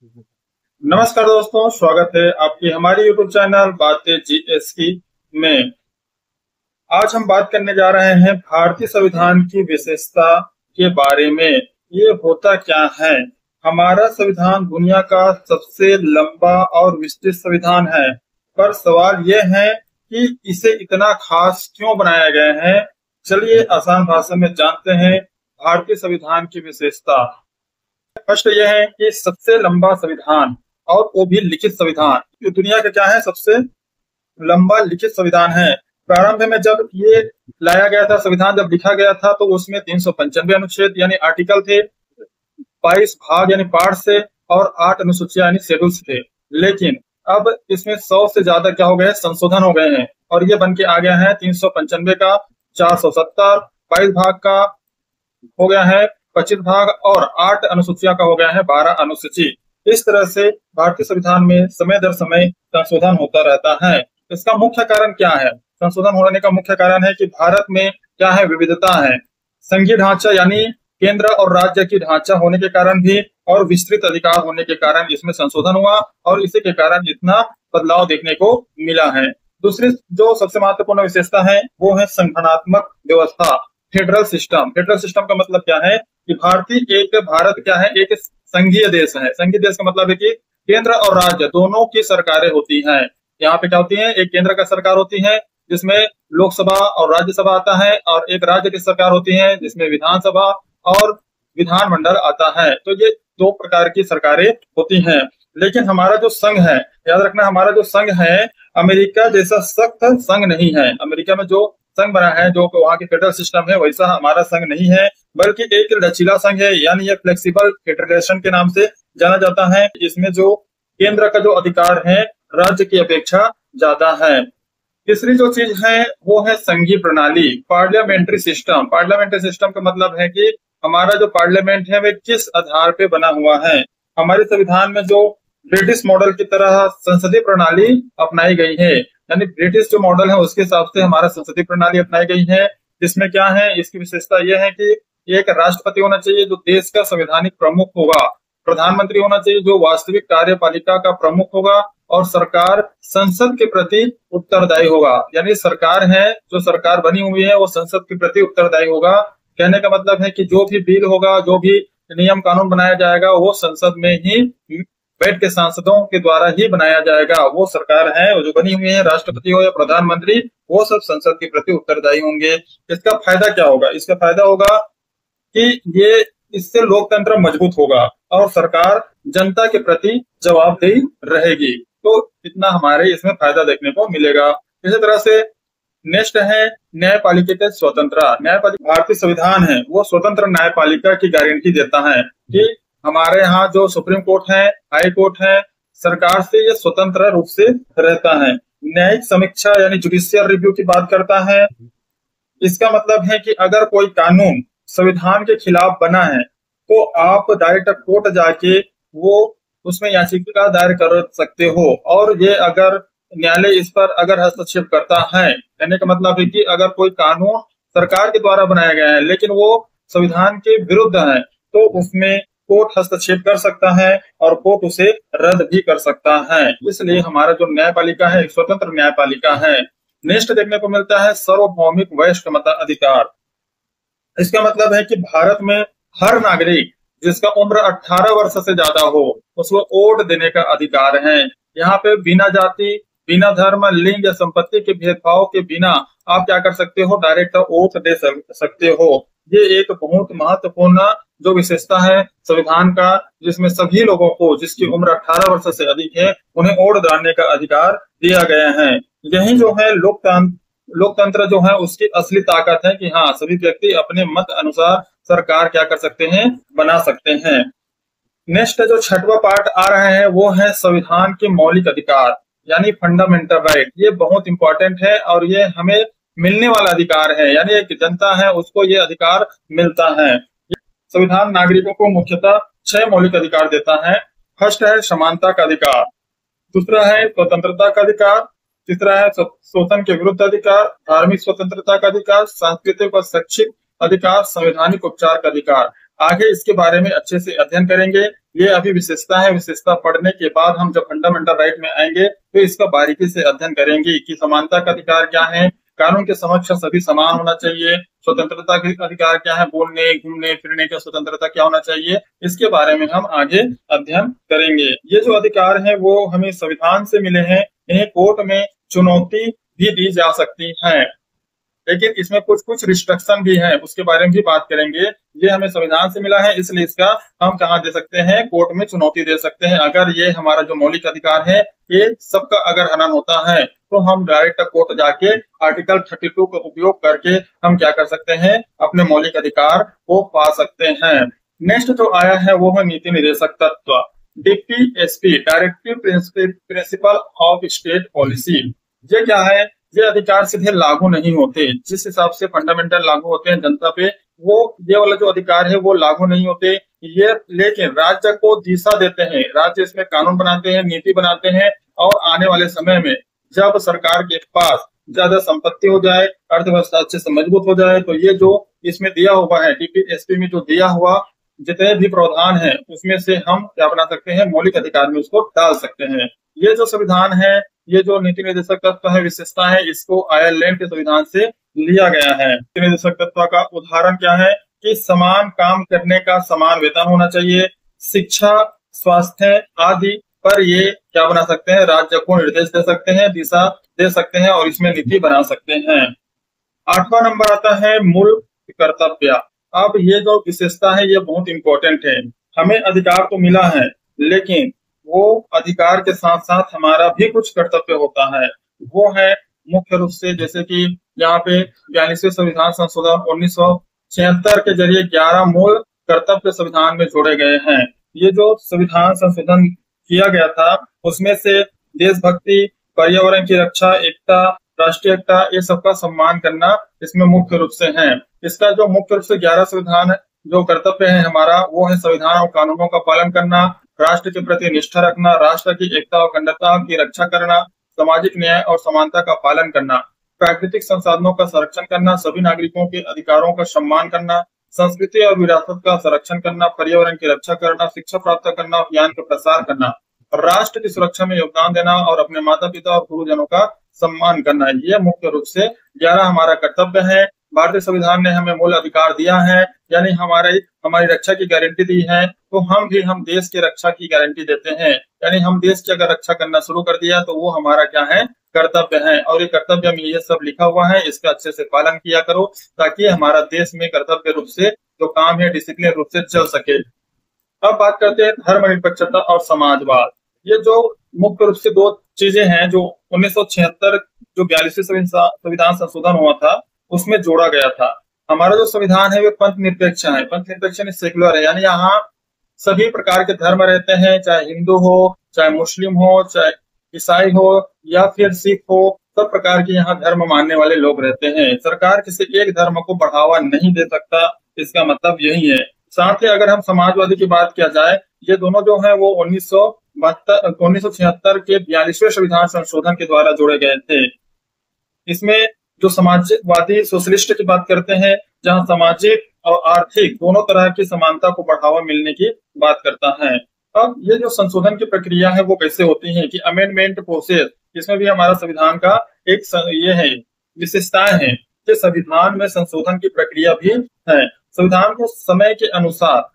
नमस्कार दोस्तों, स्वागत है आपकी हमारी यूट्यूब चैनल बातें जीएस की में। आज हम बात करने जा रहे हैं भारतीय संविधान की विशेषता के बारे में। ये होता क्या है? हमारा संविधान दुनिया का सबसे लंबा और विस्तृत संविधान है, पर सवाल ये है कि इसे इतना खास क्यों बनाया गया है। चलिए आसान भाषा में जानते हैं भारतीय संविधान की विशेषता। फर्स्ट ये है कि सबसे लंबा संविधान, और वो भी लिखित संविधान। ये दुनिया का क्या है? सबसे लंबा लिखित संविधान है। प्रारंभ में जब ये लाया गया था, संविधान जब लिखा गया था, तो उसमें 395 अनुच्छेद यानी आर्टिकल थे, 22 भाग यानी पार्ट से, और 8 अनुसूचियां यानी शेड्यूल्स थे। लेकिन अब इसमें 100 से ज्यादा क्या हो गए, संशोधन हो गए हैं, और ये बन के आ गया है 395 का 470, 22 भाग का हो गया है 25 भाग, और 8 अनुसूचिया का हो गया है 12 अनुसूची। इस तरह से भारतीय संविधान में समय दर समय संशोधन होता रहता है। इसका मुख्य कारण क्या है? संशोधन होने का मुख्य कारण है कि भारत में क्या है, विविधता है। संघीय ढांचा यानी केंद्र और राज्य की ढांचा होने के कारण भी, और विस्तृत अधिकार होने के कारण इसमें संशोधन हुआ, और इसी के कारण इतना बदलाव देखने को मिला है। दूसरी जो सबसे महत्वपूर्ण विशेषता है वो है संगठनात्मक व्यवस्था, फेडरल सिस्टम। फेडरल सिस्टम का मतलब क्या है कि भारत क्या है, एक संघीय देश है। संघीय देश का मतलब है कि केंद्र और राज्य दोनों की सरकारें होती हैं। यहाँ पे क्या होती है, एक केंद्र का सरकार होती है जिसमें लोकसभा और राज्यसभा आता है, और एक राज्य की सरकार होती है जिसमें विधानसभा और विधानमंडल आता है। तो ये दो प्रकार की सरकारें होती हैं। लेकिन हमारा जो संघ है, याद रखना, हमारा जो संघ है अमेरिका जैसा सख्त संघ नहीं है। अमेरिका में जो संघ बना है, जो वहाँ की फेडरल सिस्टम है, वैसा हमारा संघ नहीं है, बल्कि एक लचीला संघ है, यानी ये फ्लेक्सिबल फेडरेशन के नाम से जाना जाता है। इसमें जो केंद्र का जो अधिकार है राज्य की अपेक्षा ज्यादा है। तीसरी जो चीज है वो है संघीय प्रणाली, पार्लियामेंट्री सिस्टम। पार्लियामेंट्री सिस्टम का मतलब है कि हमारा जो पार्लियामेंट है वे किस आधार पे बना हुआ है। हमारे संविधान में जो ब्रिटिश मॉडल की तरह संसदीय प्रणाली अपनाई गई है, यानी ब्रिटिश जो मॉडल है उसके हिसाब से हमारा संसदीय प्रणाली अपनाई गई है। जिसमें क्या है, इसकी विशेषता यह है कि एक राष्ट्रपति होना चाहिए जो देश का संवैधानिक प्रमुख होगा, प्रधानमंत्री होना चाहिए जो वास्तविक कार्यपालिका का प्रमुख होगा, और सरकार संसद के प्रति उत्तरदायी होगा। यानी सरकार है, जो सरकार बनी हुई है वो संसद के प्रति उत्तरदायी होगा। कहने का मतलब है कि जो भी बिल होगा, जो भी नियम कानून बनाया जाएगा, वो संसद में ही बैठ के सांसदों के द्वारा ही बनाया जाएगा। वो सरकार है वो जो बनी हुई है, राष्ट्रपति हो या प्रधानमंत्री, वो सब संसद के प्रति उत्तरदायी होंगे। इसका फायदा क्या होगा? इसका फायदा होगा कि ये इससे लोकतंत्र मजबूत होगा, और सरकार जनता के प्रति जवाबदेही रहेगी। तो इतना हमारे इसमें फायदा देखने को मिलेगा। इसी तरह से नेक्स्ट है न्यायपालिका के स्वतंत्रता। न्यायपालिका, भारतीय संविधान है वो स्वतंत्र न्यायपालिका की गारंटी देता है कि हमारे यहाँ जो सुप्रीम कोर्ट है, हाई कोर्ट है, सरकार से ये स्वतंत्र रूप से रहता है। न्यायिक समीक्षा यानी जुडिशियल रिव्यू की बात करता है। इसका मतलब है कि अगर कोई कानून संविधान के खिलाफ बना है तो आप डायरेक्ट कोर्ट जाके वो उसमें याचिका दायर कर सकते हो, और ये अगर न्यायालय इस पर अगर हस्तक्षेप करता है, कहने का मतलब है कि अगर कोई कानून सरकार के द्वारा बनाया गया है लेकिन वो संविधान के विरुद्ध है, तो उसमें कोर्ट हस्तक्षेप कर सकता है और कोर्ट उसे रद्द भी कर सकता है। इसलिए हमारा जो न्यायपालिका है एक स्वतंत्र न्यायपालिका है। नेक्स्ट देखने को मिलता है सार्वभौमिक वयस्क मताधिकार। इसका मतलब है कि भारत में हर नागरिक जिसका उम्र 18 वर्ष से ज्यादा हो उसको वोट देने का अधिकार है। यहाँ पे बिना जाति, बिना धर्म, लिंग या संपत्ति के भेदभाव के बिना आप क्या कर सकते हो, डायरेक्ट वोट दे सकते हो। ये एक बहुत महत्वपूर्ण जो विशेषता है संविधान का, जिसमें सभी लोगों को जिसकी उम्र 18 वर्ष से अधिक है उन्हें वोट डालने का अधिकार दिया गया है। यही जो है लोकतंत्र जो है उसकी असली ताकत है कि हाँ, सभी व्यक्ति अपने मत अनुसार सरकार क्या कर सकते हैं, बना सकते हैं। नेक्स्ट जो छठवां पार्ट आ रहा है वो है संविधान के मौलिक अधिकार यानी फंडामेंटल राइट। ये बहुत इंपॉर्टेंट है और ये हमें मिलने वाला अधिकार है, यानी एक जनता है उसको ये अधिकार मिलता है। संविधान नागरिकों को मुख्यतः 6 मौलिक अधिकार देता है। फर्स्ट है समानता का अधिकार, दूसरा है स्वतंत्रता का अधिकार, तीसरा है शोषण के विरुद्ध अधिकार, धार्मिक स्वतंत्रता का अधिकार, सांस्कृतिक और शैक्षिक अधिकार, संवैधानिक उपचार का अधिकार। आगे इसके बारे में अच्छे से अध्ययन करेंगे। ये अभी विशेषता है। विशेषता पढ़ने के बाद हम जब फंडामेंटल राइट में आएंगे तो इसका बारीकी से अध्ययन करेंगे कि समानता का अधिकार क्या है, कानून के समक्ष सभी समान होना चाहिए, स्वतंत्रता के अधिकार क्या है, बोलने घूमने फिरने का स्वतंत्रता क्या होना चाहिए, इसके बारे में हम आगे अध्ययन करेंगे। ये जो अधिकार है वो हमें संविधान से मिले हैं। इन्हें कोर्ट में चुनौती भी दी जा सकती है, लेकिन इसमें कुछ कुछ रिस्ट्रिक्शन भी है, उसके बारे में भी बात करेंगे। ये हमें संविधान से मिला है, इसलिए इसका हम कहाँ दे सकते हैं, कोर्ट में चुनौती दे सकते हैं। अगर ये हमारा जो मौलिक अधिकार है ये सबका अगर हनन होता है तो हम डायरेक्ट कोर्ट जाके आर्टिकल 32 का उपयोग करके हम क्या कर सकते हैं, अपने मौलिक अधिकार को पा सकते हैं। नेक्स्ट जो आया है वो है नीति निर्देशक तत्व, DPSP, directive principle of state policy. ये क्या है, ये अधिकार सीधे लागू नहीं होते। जिस हिसाब से फंडामेंटल लागू होते हैं जनता पे, वो ये वाला जो अधिकार है वो लागू नहीं होते। ये लेकिन राज्य को दिशा देते हैं, राज्य इसमें कानून बनाते हैं, नीति बनाते हैं, और आने वाले समय में जब सरकार के पास ज्यादा संपत्ति हो जाए, अर्थव्यवस्था अच्छे से मजबूत हो जाए, तो ये जो इसमें दिया हुआ है DPSP में जो दिया हुआ जितने भी प्रावधान है उसमें से हम क्या बना सकते हैं, मौलिक अधिकार में उसको डाल सकते हैं। ये जो संविधान है, ये जो नीति निर्देशक तत्व है, विशेषता है, इसको आयरलैंड के संविधान से लिया गया है। नीति निर्देशक तत्व का उदाहरण क्या है कि समान काम करने का समान वेतन होना चाहिए, शिक्षा, स्वास्थ्य आदि पर ये क्या बना सकते हैं, राज्य को निर्देश दे सकते हैं, दिशा दे सकते हैं और इसमें नीति बना सकते हैं। 8वां नंबर आता है मूल कर्तव्य। अब ये जो विशेषता है ये बहुत इंपॉर्टेंट है। हमें अधिकार तो मिला है, लेकिन वो अधिकार के साथ साथ हमारा भी कुछ कर्तव्य होता है। वो है मुख्य रूप से, जैसे कि यहाँ पे 42वें संविधान संशोधन 1976 के जरिए 11 मूल कर्तव्य संविधान में जोड़े गए हैं। ये जो संविधान संशोधन किया गया था उसमें से देशभक्ति, पर्यावरण की रक्षा, एकता, राष्ट्रीय एकता, ये सबका सम्मान करना इसमें मुख्य रूप से है। इसका जो मुख्य रूप से 11 संविधान जो कर्तव्य है हमारा, वो है संविधान और कानूनों का पालन करना, राष्ट्र के प्रति निष्ठा रखना, राष्ट्र की एकता और अखंडता की रक्षा करना, सामाजिक न्याय और समानता का पालन करना, प्राकृतिक संसाधनों का संरक्षण करना, सभी नागरिकों के अधिकारों का सम्मान करना, संस्कृति और विरासत का संरक्षण करना, पर्यावरण की रक्षा करना, शिक्षा प्राप्त करना और ज्ञान का प्रसार करना, राष्ट्र की सुरक्षा में योगदान देना और अपने माता पिता और गुरुजनों का सम्मान करना। ये मुख्य रूप से 11 हमारा कर्तव्य है। भारतीय संविधान ने हमें मूल अधिकार दिया है, यानी हमारी रक्षा की गारंटी दी है, तो हम देश की रक्षा की गारंटी देते हैं। यानी हम देश की अगर रक्षा करना शुरू कर दिया तो वो हमारा क्या है, कर्तव्य है। और ये कर्तव्य में ये सब लिखा हुआ है, इसका अच्छे से पालन किया करो ताकि हमारा देश में कर्तव्य रूप से जो काम है डिसिप्लिन रूप से चल सके। अब बात करते हैं धर्मनिरपेक्षता और समाजवाद। ये जो मुख्य रूप से दो चीजें हैं जो 1976 जो 42वें संविधान संशोधन हुआ था उसमें जोड़ा गया था। हमारा जो संविधान है वो पंथ निरपेक्ष है। पंथ निरपेक्ष सेक्युलर है, यानी यहाँ सभी प्रकार के धर्म रहते हैं, चाहे हिंदू हो, चाहे मुस्लिम हो, चाहे ईसाई हो या फिर सिख हो, सब प्रकार के यहाँ धर्म मानने वाले लोग रहते हैं। सरकार किसी एक धर्म को बढ़ावा नहीं दे सकता, इसका मतलब यही है। साथ ही अगर हम समाजवादी की बात किया जाए, ये दोनों जो है वो 1976 के 42वें संविधान संशोधन के द्वारा जोड़े गए थे। इसमें जो समाजवादी सोशलिस्ट की बात करते हैं, जहां सामाजिक और आर्थिक दोनों तरह की समानता को बढ़ावा मिलने की बात करता है। अब ये जो संशोधन की प्रक्रिया है वो कैसे होती है कि अमेंडमेंट प्रोसेस, इसमें भी हमारा संविधान का एक ये है विशेषताएं हैं कि संविधान में संशोधन की प्रक्रिया भी है। संविधान को समय के अनुसार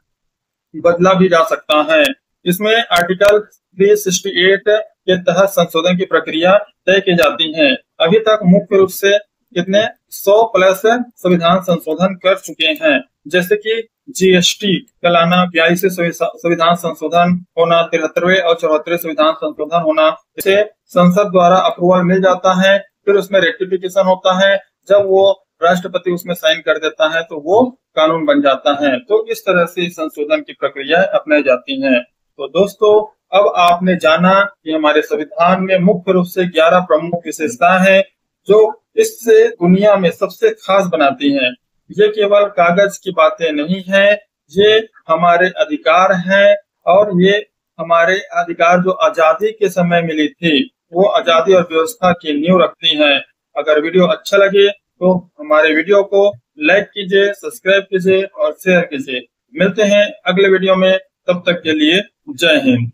बदला भी जा सकता है। इसमें आर्टिकल 368 के तहत संशोधन की प्रक्रिया तय की जाती है। अभी तक मुख्य रूप से कितने 100+ संविधान संशोधन कर चुके हैं, जैसे कि GST का लाना, 42वें संविधान संशोधन होना, 73वें और 74वें संविधान संशोधन होना। इसे संसद द्वारा अप्रूवल मिल जाता है, फिर उसमें रेक्टिफिकेशन होता है। जब वो राष्ट्रपति उसमें साइन कर देता है तो वो कानून बन जाता है। तो इस तरह से संशोधन की प्रक्रिया अपनाई जाती है। तो दोस्तों, अब आपने जाना कि हमारे संविधान में मुख्य रूप से 11 प्रमुख विशेषताएं हैं जो इससे दुनिया में सबसे खास बनाती हैं। ये केवल कागज की बातें नहीं है, ये हमारे अधिकार हैं और ये हमारे अधिकार जो आजादी के समय मिली थी वो आजादी और व्यवस्था की नींव रखती हैं। अगर वीडियो अच्छा लगे तो हमारे वीडियो को लाइक कीजिए, सब्सक्राइब कीजिए और शेयर कीजिए। मिलते हैं अगले वीडियो में, तब तक के लिए जय हिंद।